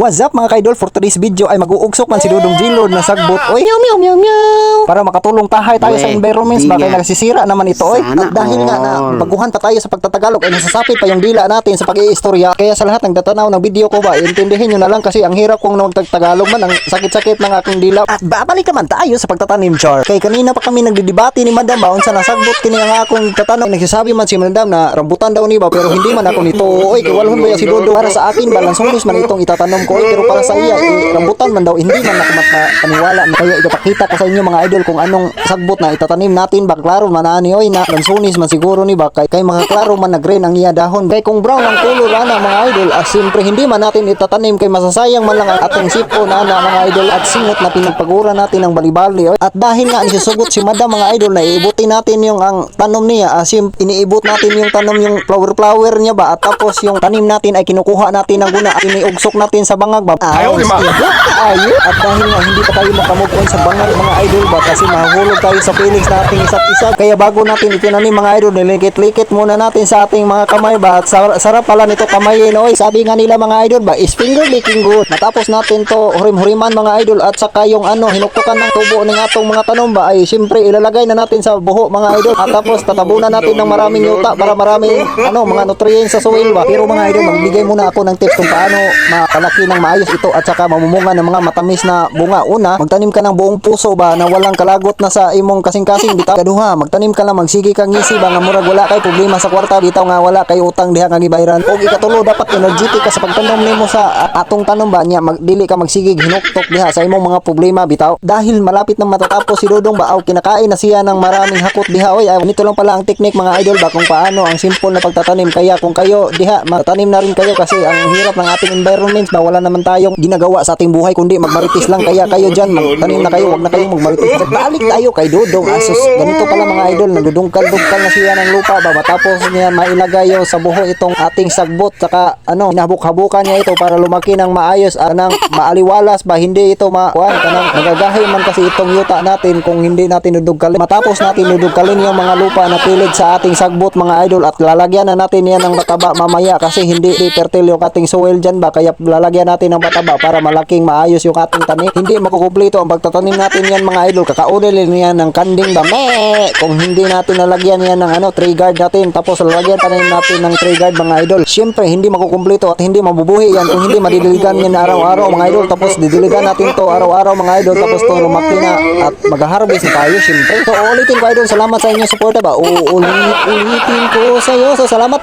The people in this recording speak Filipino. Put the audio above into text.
What's up mga kaidol, for today's video ay mag-uugsok man si Dudong G-Lord na sagbot. Oy, meow meow meow meow. Para makatulong tayo sa environments, baka nagsisira naman ito oy. At dahil nga na baguhan pa tayo sa pagtatagalog ay nasasapit pa yung dila natin sa pag-iistorya. Kaya sa lahat ng tatanaw ng video ko ba, intindihin nyo na lang kasi ang hirap kong magtagalog man, ang sakit-sakit ng aking dila. At babalik naman tayo sa pagtatanim, char. Kay kanina pa kami nagdidebate ni Madam baon sa nasagbot kini ang akong tatanong. Nagsasabi man si Madam na rambutan daw ni ba, pero hindi man ako nito. Oy, kay walhon ba si Dodo? Para sa akin balansunis man itong itatanong ko, pero para sa iya rambutan man daw, hindi man ako makapaniwala. Kaya ipakita ko sa inyo mga idol kung anong sagbot na itatanim natin. Baka klaro man ani oy na lansunis man siguro ni ba, kay mga klaro man nag-green ang iya dahon. Kay kung brown ang color ana mga idol, siyempre hindi man natin itatanim kay masasayang man lang ang ating sipo na mga idol at singot na pinagpagura natin ng balibali oy. At dahil nga nisusugot si Madam mga idol na iibutin natin yung ang tanom niya, iniibot natin yung tanom yung flower niya ba, at tapos yung tanim natin ay kinukuha natin ng guna at iniugsok natin sa bangag ba. At dahil nga hindi pa tayo makamove on sa bangag mga idol ba, kasi mahulog tayo sa feelings natin isa't isa, kaya bago natin itinanim mga idol, nilikit-likit muna natin sa ating mga kamay ba. At sarap pala nito kamayin oy. Sabi nga nila mga idol ba, is finger licking good. Natapos natin to hurim-huriman mga idol, at saka yung hinuktukan ng tubo ng atong mga tanom ba ay siyempre ilalagay na natin sa buho mga idol, at tapos tatabunan natin ng maraming yuta para maraming mga nutrients sa soil ba. Pero mga idol, magbigay muna ako ng tips kung paano makalaki ng maayos ito at saka mamumunga ng mga matamis na bunga. Una, magtanim ka ng buong puso ba na walang kalagot na sa imong kasing-kasing bitaw. Kaduha, magtanim ka lang, magsigi kang ngisi ba nga murag wala kay problema sa kwarta bitaw, nga wala kay utang diha nga gibayran. Og ikatulo, dapat energetic ka sa pagtanom nimo sa atong tanom ba niya, dili ka magsigig hinuktok diha sa imong mga problema bitaw. Dahil malapit na matatapos si Dodong ba, kinakain na siya ng maraming hakot diha oy. Nito lang pala ang technique mga idol ba kung paano ang simple na pagtatanim. Kaya kung kayo diha magtanim na rin kayo, kasi ang hirap ng ating environments ba, wala naman tayong ginagawa sa ating buhay kundi magmaritis lang. Kaya kayo dyan, magtanim na kayo, wag na kayong magmaritis. Balik tayo kay Dodong. Asus, ganito pala mga idol, nagdudungkal-dungkal na siya ng lupa ba, matapos niya mailagay sa buho itong ating sagbot, saka hinabuk-habukan niya ito para lumaki ng maayos, ng maaliwalas ba, hindi ito kanang nagagahay man kasi itong yuta natin kung hindi natin dudugkalin. Matapos natin dudugkalin yung mga lupa na pilid sa ating sagbot mga idol, at lalagyan na natin yan ng bataba mamaya kasi hindi fertile yung ating soil dyan ba, kaya lalagyan natin ng bataba para malaking maayos yung ating tanim. Hindi makukumpleto ang pagtatanim natin yan mga idol, kakaunilin yan ng kanding ba kung hindi natin nalagyan yan ng tree guard natin, tapos lalagyan tanim natin ng tree guard mga idol. Siyempre hindi makukumpleto at hindi mabubuhi yan kung hindi madidiligan yan araw-araw mga idol. Tapos didiligan natin to araw-araw mga idol, tapos to lumaki na at mag-harvest na tayo siyempre. So ulitin ko idol, salamat sa inyong suporta ba, ulitin ko sa iyo. So salamat.